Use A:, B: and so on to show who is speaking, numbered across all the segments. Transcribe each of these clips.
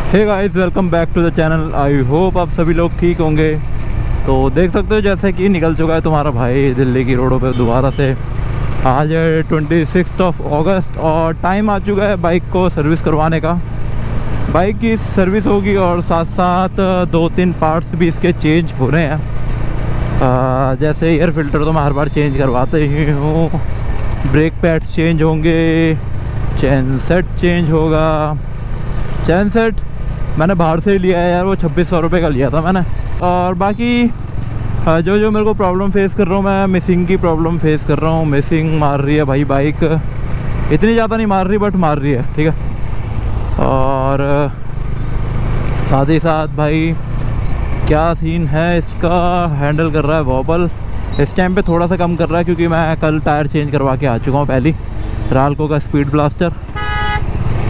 A: Hey guys, welcome back to the channel. I hope आप सभी लोग ठीक होंगे। तो देख सकते हो जैसे कि निकल चुका है तुम्हारा भाई दिल्ली की रोडों पे दोबारा से। आज है 26 अगस्त और टाइम आ चुका है बाइक को सर्विस करवाने का। बाइक की सर्विस होगी और साथ साथ 2-3 पार्ट्स भी इसके चेंज हो रहे हैं। जैसे एयर फिल्टर तो मैं हर बार चेंज करवाते ही हूँ, ब्रेक पैड्स चेंज होंगे, चैन सेट चेंज होगा। चैन सेट मैंने बाहर से ही लिया है यार, वो 2600 रुपये का लिया था मैंने। और बाकी जो मेरे को प्रॉब्लम फेस कर रहा हूँ, मैं मिसिंग की प्रॉब्लम फेस कर रहा हूँ। मिसिंग मार रही है भाई बाइक, इतनी ज़्यादा नहीं मार रही बट मार रही है, ठीक है। और साथ ही साथ भाई क्या सीन है इसका, हैंडल कर रहा है वॉबल। इस टाइम पे थोड़ा सा कम कर रहा है क्योंकि मैं कल टायर चेंज करवा के आ चुका हूँ पहली राल्को का स्पीड ब्लास्टर,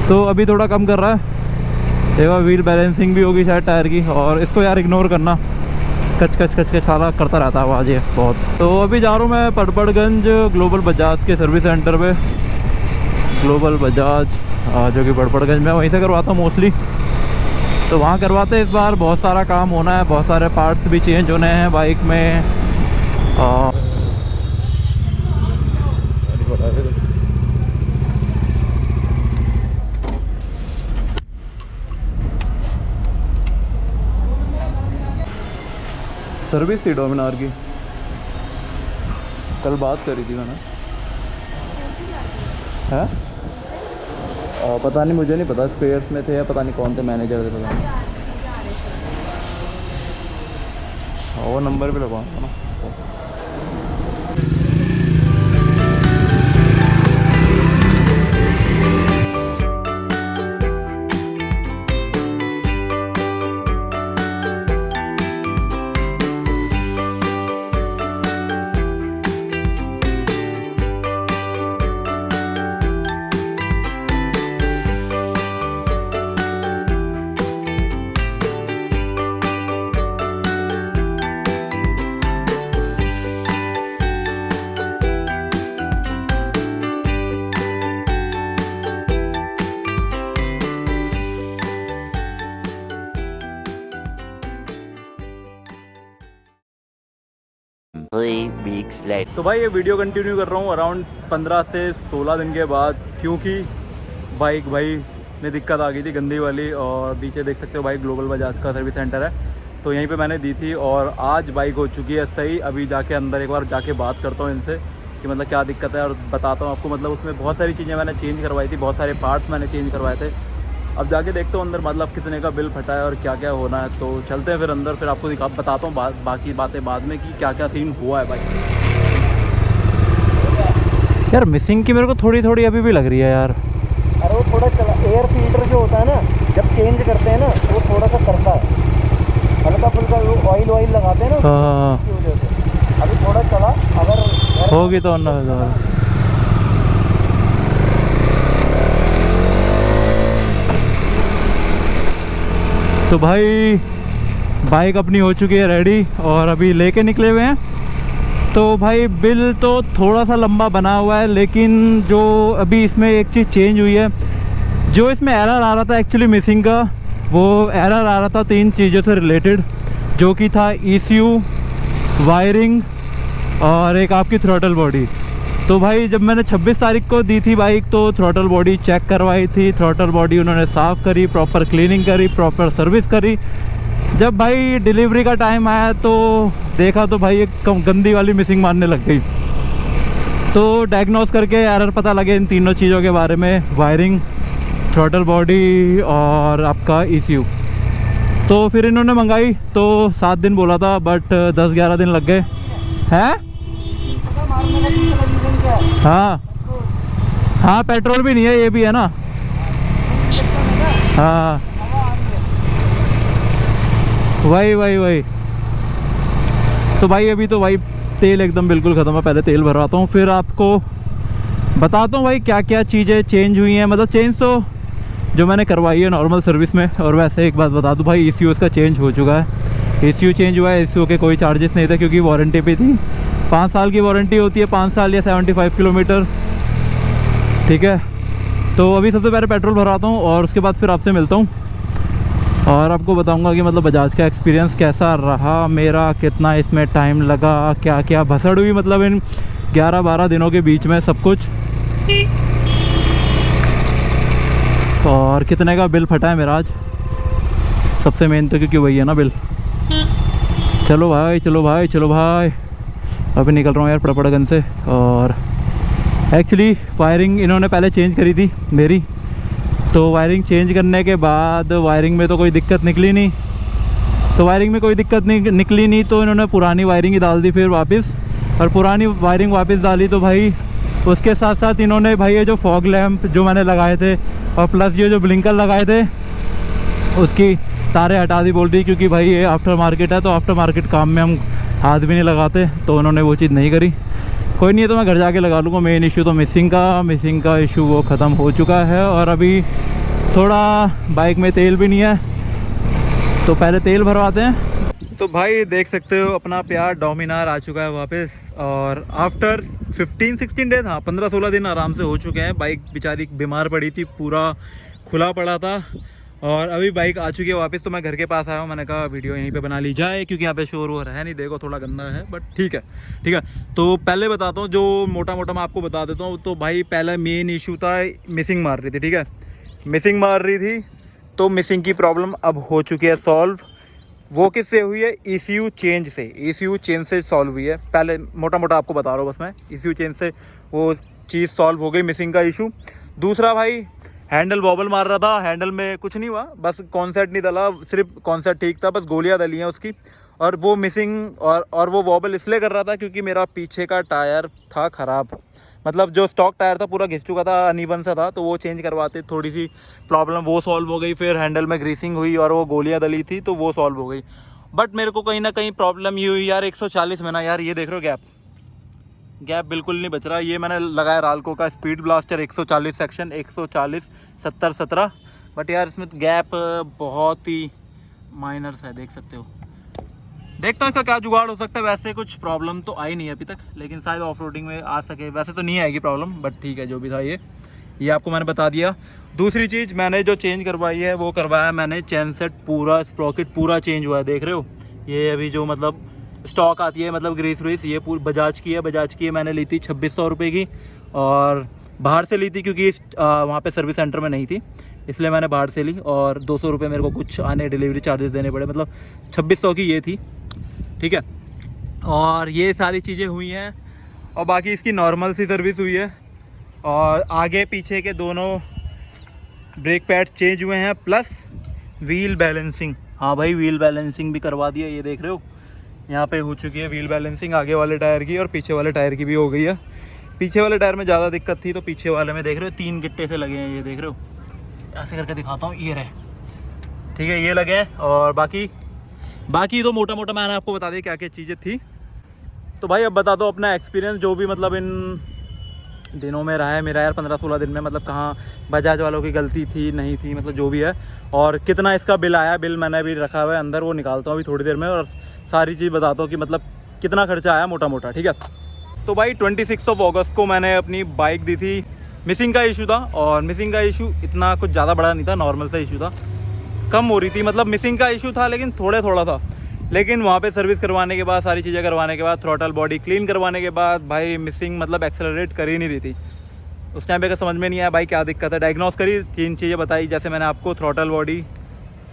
A: तो अभी थोड़ा कम कर रहा है। देखो व्हील बैलेंसिंग भी होगी शायद टायर की। और इसको यार इग्नोर करना, कच कच कच कच सारा करता रहता है आवाज़ ये बहुत। तो अभी जा रहा हूँ मैं पड़पड़गंज ग्लोबल बजाज के सर्विस सेंटर पे। ग्लोबल बजाज जो कि पड़पड़गंज में, वहीं से करवाता हूँ मोस्टली। तो वहाँ करवाते इस बार बहुत सारा काम होना है, बहुत सारे पार्ट्स भी चेंज होने हैं बाइक में। सर्विस थी डोमिनार की, कल बात करी थी मैंने। है पता नहीं, मुझे नहीं पता स्पेयर्स में थे या पता नहीं कौन थे मैनेजर थे, पता नहीं। वो नंबर भी लगवाऊंगा ना। तो भाई ये वीडियो कंटिन्यू कर रहा हूँ अराउंड 15 से 16 दिन के बाद, क्योंकि बाइक भाई में दिक्कत आ गई थी गंदी वाली। और पीछे देख सकते हो भाई ग्लोबल बजाज का सर्विस सेंटर है, तो यहीं पे मैंने दी थी और आज बाइक हो चुकी है सही। अभी जाके अंदर एक बार जाके बात करता हूँ इनसे कि मतलब क्या दिक्कत है और बताता हूँ आपको। मतलब उसमें बहुत सारी चीज़ें मैंने चेंज करवाई थी, बहुत सारे पार्ट्स मैंने चेंज करवाए थे। अब जाके देखता हूँ अंदर मतलब कितने का बिल फटा है और क्या क्या होना है। तो चलते हैं फिर अंदर, फिर आपको बताता हूँ बाकी बातें बाद में कि क्या क्या सीन हुआ है भाई। यार मिसिंग की मेरे को थोड़ी थोड़ी अभी भी लग रही है यार।
B: अरे वो थोड़ा चला, एयर फिल्टर जो होता है ना, जब चेंज करते हैं ना वो थोड़ा सा करता है, हल्का फुल्का ऑयल लगाते हैं ना। हाँ, उसकी वजह से अभी थोड़ा चला, अगर
A: होगी तो ना। तो भाई बाइक अपनी हो चुकी है रेडी और अभी लेके निकले हुए हैं। तो भाई बिल तो थोड़ा सा लंबा बना हुआ है, लेकिन जो अभी इसमें एक चीज़ चेंज हुई है, जो इसमें एरर आ रहा था एक्चुअली मिसिंग का, वो एरर आ रहा था 3 चीज़ों से रिलेटेड, जो कि था ECU, वायरिंग और एक आपकी थ्रॉटल बॉडी। तो भाई जब मैंने 26 तारीख को दी थी बाइक, तो थ्रॉटल बॉडी चेक करवाई थी। थ्रॉटल बॉडी उन्होंने साफ़ करी, प्रॉपर क्लीनिंग करी, प्रॉपर सर्विस करी। जब भाई डिलीवरी का टाइम आया तो देखा तो भाई एक गंदी वाली मिसिंग मारने लग गई। तो डायग्नोस करके एरर पता लगे इन तीनों चीज़ों के बारे में, वायरिंग, थ्रॉटल बॉडी और आपका ECU। तो फिर इन्होंने मंगाई तो 7 दिन बोला था, बट 10-11 दिन लग गए हैं। हाँ हाँ, पेट्रोल भी नहीं है, ये भी है ना। हाँ वही। तो भाई अभी तो भाई तेल एकदम बिल्कुल ख़त्म है, पहले तेल भरवाता हूँ फिर आपको बताता हूँ भाई क्या क्या चीज़ें चेंज हुई हैं। मतलब चेंज तो जो मैंने करवाई है नॉर्मल सर्विस में। और वैसे एक बात बता दूँ भाई, ECU इसका चेंज हो चुका है। ECU चेंज हुआ है, ECU के कोई चार्जेस नहीं थे क्योंकि वारंटी पे थी। 5 साल की वारंटी होती है, 5 साल या 75 किलोमीटर, ठीक है। तो अभी सबसे पहले पेट्रोल भरवाता हूँ और उसके बाद फिर आपसे मिलता हूँ। और आपको बताऊंगा कि मतलब बजाज का एक्सपीरियंस कैसा रहा मेरा, कितना इसमें टाइम लगा, क्या क्या भसड़ हुई मतलब इन 11-12 दिनों के बीच में सब कुछ, और कितने का बिल फटा है मेरा आज। सबसे मेन तो क्योंकि वही है ना बिल। चलो भाई चलो भाई चलो भाई, अभी निकल रहा हूँ यार पड़पड़गंज से। और एक्चुअली वायरिंग इन्होंने पहले चेंज करी थी मेरी, तो वायरिंग चेंज करने के बाद वायरिंग में तो कोई दिक्कत निकली नहीं, निकली नहीं तो इन्होंने पुरानी वायरिंग ही डाल दी फिर वापस। और पुरानी वायरिंग वापस डाली तो भाई उसके साथ साथ इन्होंने भाई ये जो फॉग लैंप जो मैंने लगाए थे और प्लस ये जो ब्लिंकर लगाए थे उसकी तारें हटा दी बोल रही, क्योंकि भाई ये आफ्टर मार्केट है तो आफ्टर मार्केट काम में हम हाथ भी नहीं लगाते, तो उन्होंने वो चीज़ नहीं करी। कोई नहीं है तो मैं घर जाके लगा लूँगा। मेन इशू तो मिसिंग का इशू वो ख़त्म हो चुका है। और अभी थोड़ा बाइक में तेल भी नहीं है तो पहले तेल भरवाते हैं। तो भाई देख सकते हो अपना प्यार डोमिनार आ चुका है वापस, और आफ्टर 15-16 डेज, हाँ 15-16 दिन आराम से हो चुके हैं। बाइक बेचारी बीमार पड़ी थी, पूरा खुला पड़ा था, और अभी बाइक आ चुकी है वापस। तो मैं घर के पास आया हूँ, मैंने कहा वीडियो यहीं पे बना ली जाए क्योंकि यहाँ पे शोर वोर है नहीं। देखो थोड़ा गंदा है बट ठीक है। तो पहले बताता हूँ, जो मोटा मोटा मैं आपको बता देता हूँ। तो भाई पहला मेन इशू था मिसिंग मार रही थी, ठीक है, मिसिंग मार रही थी। तो मिसिंग की प्रॉब्लम अब हो चुकी है सॉल्व। वो किससे हुई है? ECU चेंज से सॉल्व हुई है। पहले मोटा मोटा आपको बता रहा हूँ बस मैं, ECU चेंज से वो चीज़ सॉल्व हो गई, मिसिंग का इशू। दूसरा भाई हैंडल वॉबल मार रहा था, हैंडल में कुछ नहीं हुआ, बस कॉन्सेप्ट नहीं डला, सिर्फ कॉन्सेप्ट ठीक था, बस गोलियां डली हैं उसकी। और वो मिसिंग और वो वॉबल इसलिए कर रहा था क्योंकि मेरा पीछे का टायर था ख़राब, मतलब जो स्टॉक टायर था पूरा घिस चुका था, अनइवन सा था, तो वो चेंज करवाते थोड़ी सी प्रॉब्लम वो सॉल्व हो गई। फिर हैंडल में ग्रीसिंग हुई और वो गोलियां डली थी तो वो सॉल्व हो गई। बट मेरे को कहीं ना कहीं प्रॉब्लम ये हुई यार 140 में ना यार, ये देख रहे हो गैप बिल्कुल नहीं बच रहा। ये मैंने लगाया राल्को का स्पीड ब्लास्टर 140 सेक्शन, 140 70-17, बट यार इसमें गैप बहुत ही माइनर है, देख सकते हो। देखता हूँ इसका क्या जुगाड़ हो सकता है। वैसे कुछ प्रॉब्लम तो आई नहीं है अभी तक, लेकिन शायद ऑफ रोडिंग में आ सके। वैसे तो नहीं आएगी प्रॉब्लम, बट ठीक है जो भी था ये आपको मैंने बता दिया। दूसरी चीज़ मैंने जो चेंज करवाई है वो करवाया मैंने चेन सेट पूरा, स्प्रॉकेट पूरा चेंज हुआ है, देख रहे हो। ये अभी जो मतलब स्टॉक आती है मतलब ग्रीस ये पूरी बजाज की है। मैंने ली थी 2600 रुपये की, और बाहर से ली थी क्योंकि वहाँ पे सर्विस सेंटर में नहीं थी, इसलिए मैंने बाहर से ली। और 200 रुपये मेरे को कुछ आने डिलीवरी चार्जेस देने पड़े, मतलब 2600 की ये थी, ठीक है। और ये सारी चीज़ें हुई हैं, और बाकी इसकी नॉर्मल सी सर्विस हुई है। और आगे पीछे के दोनों ब्रेक पैड चेंज हुए हैं, प्लस व्हील बैलेंसिंग, हाँ भाई व्हील बैलेंसिंग भी करवा दिया। ये देख रहे हो यहाँ पे हो चुकी है व्हील बैलेंसिंग, आगे वाले टायर की और पीछे वाले टायर की भी हो गई है। पीछे वाले टायर में ज़्यादा दिक्कत थी, तो पीछे वाले में देख रहे हो 3 गिट्टे से लगे हैं, ये देख रहे हो, ऐसे करके दिखाता हूँ, ये रहे, ठीक है, ये लगे हैं। और बाकी तो मोटा मोटा मैंने आपको बता दिया क्या क्या चीज़ें थी। तो भाई अब बता दो अपना एक्सपीरियंस जो भी मतलब इन दिनों में रहा है मेरा यार, 15-16 दिन में, मतलब कहाँ बजाज वालों की गलती थी नहीं थी, मतलब जो भी है। और कितना इसका बिल आया, बिल मैंने अभी रखा हुआ है अंदर, वो निकालता हूँ अभी थोड़ी देर में, और सारी चीज़ बताता हूँ कि मतलब कितना खर्चा आया मोटा मोटा, ठीक है। तो भाई 26 अगस्त को मैंने अपनी बाइक दी थी। मिसिंग का इशू था, और मिसिंग का इशू इतना कुछ ज़्यादा बड़ा नहीं था, नॉर्मल सा इशू था, कम हो रही थी, मतलब मिसिंग का इशू था लेकिन थोड़ा था। लेकिन वहाँ पे सर्विस करवाने के बाद, सारी चीज़ें करवाने के बाद, थ्रॉटल बॉडी क्लीन करवाने के बाद भाई मिसिंग मतलब एक्सेलरेट कर ही नहीं रही थी। उस टाइम पे समझ में नहीं आया भाई क्या दिक्कत है, डायग्नोस करी, 3 चीज़ें बताई, जैसे मैंने आपको थ्रॉटल बॉडी,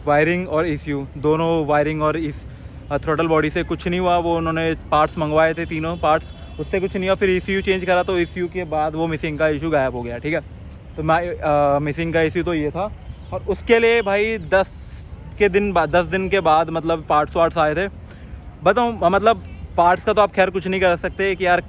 A: वायरिंग और ECU, दोनों वायरिंग और इस थ्रॉटल बॉडी से कुछ नहीं हुआ। वो उन्होंने पार्ट्स मंगवाए थे, तीनों पार्ट्स, उससे कुछ नहीं हुआ। फिर ECU चेंज करा तो ECU के बाद वो मिसिंग का इशू गायब हो गया, ठीक है। तो मैं मिसिंग का इशू तो ये था। और उसके लिए भाई 10 दिन के बाद मतलब पार्ट्स वार्ट्स आए थे। बताऊँ मतलब पार्ट्स का तो आप खैर कुछ नहीं कर सकते कि यार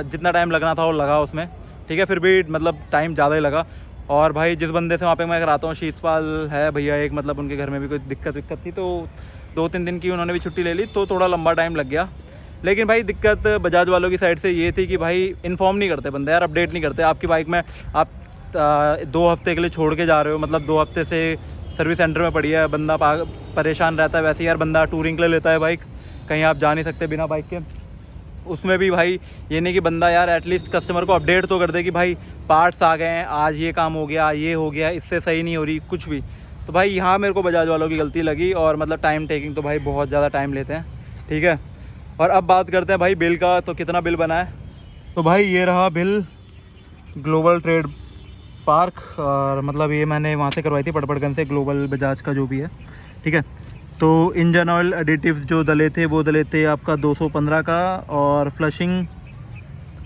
A: जितना टाइम लगना था वो लगा उसमें, ठीक है, फिर भी मतलब टाइम ज़्यादा ही लगा। और भाई जिस बंदे से वहाँ पे मैं कराता हूँ, शीतपाल है भैया एक, मतलब उनके घर में भी कोई दिक्कत थी, तो 2-3 दिन की उन्होंने भी छुट्टी ले ली, तो थोड़ा लंबा टाइम लग गया। लेकिन भाई दिक्कत बजाज वालों की साइड से ये थी कि भाई इन्फॉर्म नहीं करते बंदे यार, अपडेट नहीं करते। आपकी बाइक में आप 2 हफ्ते के लिए छोड़ के जा रहे हो, मतलब 2 हफ्ते से सर्विस सेंटर में पड़ी है, बंदा परेशान रहता है। वैसे यार बंदा टूरिंग के लिए लेता है बाइक, कहीं आप जा नहीं सकते बिना बाइक के। उसमें भी भाई ये नहीं कि बंदा यार एटलीस्ट कस्टमर को अपडेट तो कर दे कि भाई पार्ट्स आ गए हैं, आज ये काम हो गया, ये हो गया, इससे सही नहीं हो रही कुछ भी। तो भाई यहाँ मेरे को बजाज वालों की गलती लगी, और मतलब टाइम टेकिंग तो भाई बहुत ज़्यादा टाइम लेते हैं, ठीक है। और अब बात करते हैं भाई बिल का, तो कितना बिल बना है। तो भाई ये रहा बिल ग्लोबल ट्रेड पार्क, और मतलब ये मैंने वहाँ से करवाई थी पटपड़गंज से, ग्लोबल बजाज का जो भी है, ठीक है। तो इंजन ऑयल एडिटिव्स जो डले थे वो डले थे आपका 215 का, और फ्लशिंग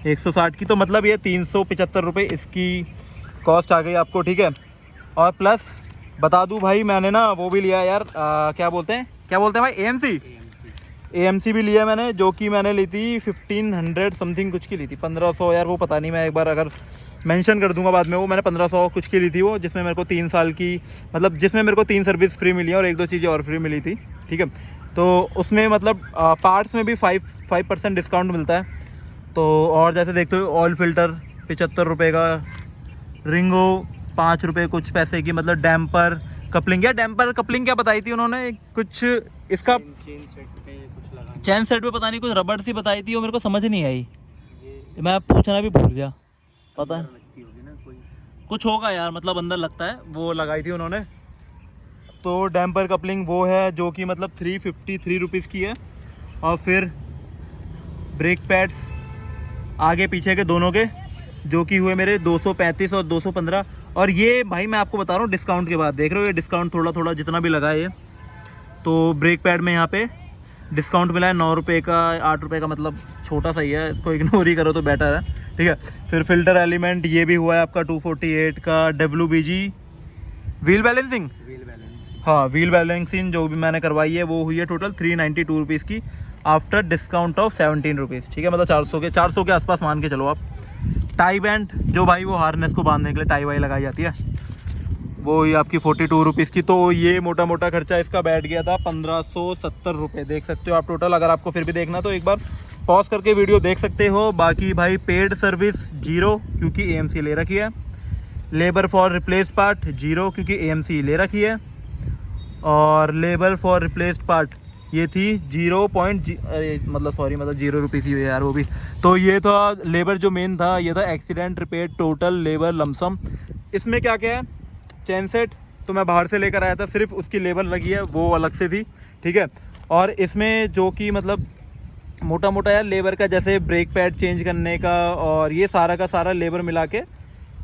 A: 160 की, तो मतलब ये 375 रुपये इसकी कॉस्ट आ गई आपको, ठीक है। और प्लस बता दूं भाई मैंने ना वो भी लिया यार, क्या बोलते हैं भाई, AMC भी लिया मैंने, जो कि मैंने ली थी 1500 समथिंग कुछ की ली थी, 1500 यार, वो पता नहीं, मैं एक बार अगर मेंशन कर दूंगा बाद में, वो मैंने 1500 कुछ की ली थी वो, जिसमें मेरे को 3 साल की, मतलब जिसमें मेरे को 3 सर्विस फ्री मिली और 1-2 चीज़ें और फ्री मिली थी, ठीक है। तो उसमें मतलब पार्ट्स में भी 5% डिस्काउंट मिलता है। तो और जैसे देखते हो ऑयल फिल्टर 75 रुपये का, रिंगो 5 रुपये कुछ पैसे की, मतलब डैम्पर कपलिंग, या डैम्पर कपलिंग क्या बताई थी उन्होंने कुछ, इसका चैन सेट पे पता नहीं कुछ रबड़ सी बताई थी, वो मेरे को समझ नहीं आई, मैं पूछना भी भूल गया, पता है कुछ होगा यार, मतलब अंदर लगता है, वो लगाई थी उन्होंने। तो डैम्पर कपलिंग वो है जो कि मतलब 353 रुपीज़ की है। और फिर ब्रेक पैड्स आगे पीछे के दोनों के, जो कि हुए मेरे 235 और 215। और ये भाई मैं आपको बता रहा हूँ डिस्काउंट के बाद, देख रहे हो ये डिस्काउंट थोड़ा थोड़ा जितना भी लगा है ये, तो ब्रेक पैड में यहाँ पे डिस्काउंट मिला है 9 रुपये का, 8 रुपये का, मतलब छोटा सा ही है, इसको इग्नोर ही करो तो बेटर है, ठीक है। फिर फिल्टर एलिमेंट ये भी हुआ है आपका 248 का। WBG व्हील बैलेंसिंग, हाँ व्हील बैलेंसिंग जो भी मैंने करवाई है वो हुई है टोटल 392 रुपीज़ की, आफ्टर डिस्काउंट ऑफ 17 रुपीज़, ठीक है। मतलब 400 के आसपास मान के चलो आप। टाई बैंड जो भाई वो हार्नेस को बांधने के लिए टाई वाई लगाई जाती है, वो ये आपकी 42 रुपीज़ की। तो ये मोटा मोटा खर्चा इसका बैठ गया था 1570 रुपये, देख सकते हो आप टोटल। अगर आपको फिर भी देखना तो एक बार पॉज करके वीडियो देख सकते हो। बाकी भाई पेड सर्विस 0 क्योंकि AMC ले रखी है, लेबर फॉर रिप्लेस्ड पार्ट 0 क्योंकि AMC ले रखी है, और लेबर फॉर रिप्लेस्ड पार्ट ये थी 0 रुपीज़ ही है यार वो भी। तो ये था लेबर जो मेन था, ये था accident repair total labour lump sum. इसमें क्या क्या है, चैन सेट तो मैं बाहर से लेकर आया था, सिर्फ उसकी लेबर लगी है वो अलग से थी, ठीक है। और इसमें जो कि मतलब मोटा मोटा यार लेबर का, जैसे ब्रेक पैड चेंज करने का और ये सारा का सारा लेबर मिला के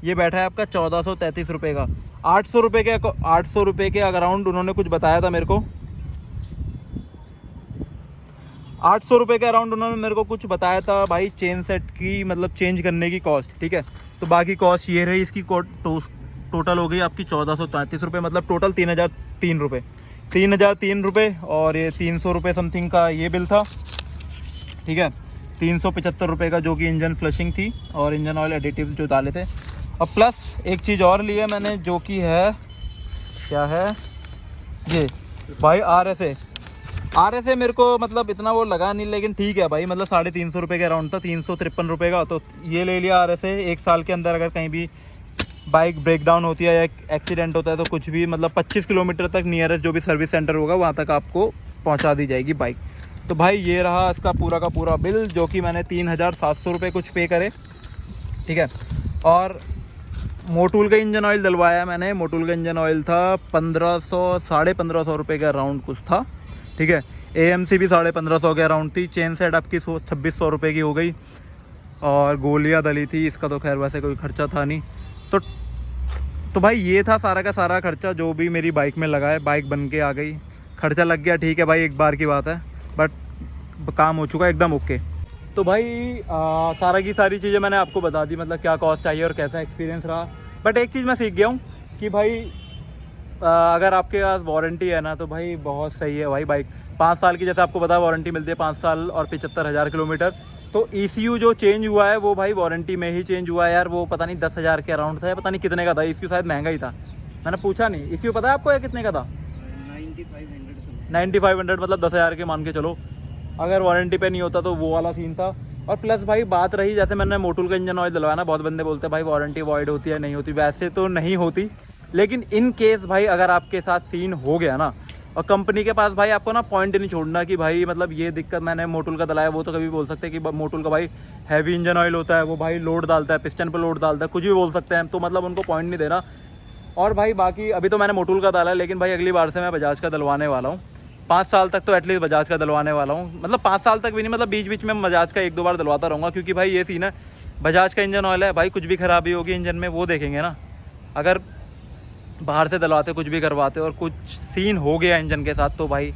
A: ये बैठा है आपका 1433 रुपये का। 800 रुपये के अराउंड उन्होंने कुछ बताया था मेरे को, 800 रुपये के अराउंड उन्होंने मेरे को कुछ बताया था भाई चेन सेट की, मतलब चेंज करने की कॉस्ट, ठीक है। तो बाकी कॉस्ट ये रही इसकी, टोटल हो गई आपकी 1433 रुपये, मतलब टोटल 3003 रुपये, 3003 रुपये। और ये 300 रुपये समथिंग का ये बिल था, ठीक है। 375 रुपये का जो कि इंजन फ्लशिंग थी और इंजन ऑयल एडिटिव जो डाले थे। अब प्लस एक चीज़ और ली है मैंने, जो कि है क्या है ये भाई RSA मेरे को मतलब इतना वो लगा नहीं, लेकिन ठीक है भाई, मतलब 350 रुपये के अराउंड था, 353 रुपये का। तो ये ले लिया RSA। 1 साल के अंदर अगर कहीं भी बाइक ब्रेक डाउन होती है या एक्सीडेंट होता है तो कुछ भी मतलब 25 किलोमीटर तक नियरेस्ट जो भी सर्विस सेंटर होगा वहाँ तक आपको पहुँचा दी जाएगी बाइक। तो भाई ये रहा इसका पूरा का पूरा बिल, जो कि मैंने 3700 रुपये कुछ पे करे, ठीक है। और मोटूल का इंजन ऑयल डलवाया मैंने, मोटूल का इंजन ऑयल था 1500-1550 रुपये के अराउंड कुछ था, ठीक है। AMC भी 1550 के अराउंड थी। चेन सेट आपकी 2600 रुपये की हो गई, और गोलियाँ डली थी, इसका तो खैर वैसे कोई खर्चा था नहीं। तो भाई ये था सारा का सारा खर्चा जो भी मेरी बाइक में लगा है। बाइक बन के आ गई, खर्चा लग गया, ठीक है भाई, एक बार की बात है, बट काम हो चुका एकदम ओके। तो भाई सारा की सारी चीज़ें मैंने आपको बता दी, मतलब क्या कॉस्ट आई और कैसा एक्सपीरियंस रहा। बट एक चीज़ मैं सीख गया हूँ कि भाई अगर आपके पास वारंटी है ना तो भाई बहुत सही है भाई। बाइक 5 साल की, जैसे आपको पता है वारंटी मिलती है 5 साल और 75,000 किलोमीटर। तो ECU जो चेंज हुआ है वो भाई वारंटी में ही चेंज हुआ है यार। वो पता नहीं 10,000 के अराउंड था, पता नहीं कितने का था। ECU शायद महंगा ही था, मैंने पूछा नहीं। ECU पता है आपको या कितने का था? 9500, मतलब 10,000 के मान के चलो। अगर वारंटी पे नहीं होता तो वो वाला सीन था। और प्लस भाई बात रही, जैसे मैंने मोटूल का इंजन ऑयल डलवाया ना, बहुत बंदे बोलते हैं भाई वारंटी वॉइड होती है, नहीं होती। वैसे तो नहीं होती, लेकिन इन केस भाई अगर आपके साथ सीन हो गया ना, और कंपनी के पास भाई आपको ना पॉइंट नहीं छोड़ना कि भाई मतलब ये दिक्कत मैंने मोटूल का डलाया। वो तो कभी बोल सकते हैं कि मोटूल का भाई हैवी इंजन ऑयल होता है, वो भाई लोड डालता है, पिस्टन पर लोड डालता है, कुछ भी बोल सकते हैं। तो मतलब उनको पॉइंट नहीं देना। और भाई बाकी अभी तो मैंने मोटूल का डाला है, लेकिन भाई अगली बार से मैं बजाज का डलवाने वाला हूँ। 5 साल तक तो एटलीस्ट बजाज का डलवाने वाला हूँ, मतलब 5 साल तक भी नहीं, मतलब बीच बीच में बजाज का 1-2 बार डलवाता रहूँगा, क्योंकि भाई ये सीन है, बजाज का इंजन ऑयल है भाई, कुछ भी खराबी होगी इंजन में वो देखेंगे ना। अगर बाहर से डलवाते कुछ भी करवाते और कुछ सीन हो गया इंजन के साथ तो भाई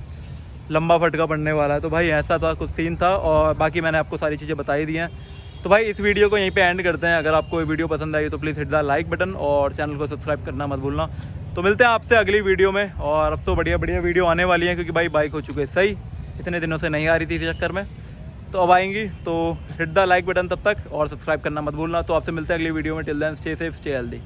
A: लंबा फटका पड़ने वाला है। तो भाई ऐसा था, कुछ सीन था, और बाकी मैंने आपको सारी चीज़ें बताई दी हैं। तो भाई इस वीडियो को यहीं पे एंड करते हैं। अगर आपको ये वीडियो पसंद आई तो please hit the like button और चैनल को सब्सक्राइब करना मत भूलना। तो मिलते हैं आपसे अगली वीडियो में, और अब तो बढ़िया बढ़िया वीडियो आने वाली हैं, क्योंकि भाई बाइक हो चुकी है सही, इतने दिनों से नहीं आ रही थी इस चक्कर में, तो अब आएंगी। तो हिट द लाइक बटन तब तक, और सब्सक्राइब करना मत भूलना। तो आपसे मिलते हैं अगली वीडियो में। Till then stay safe, stay healthy.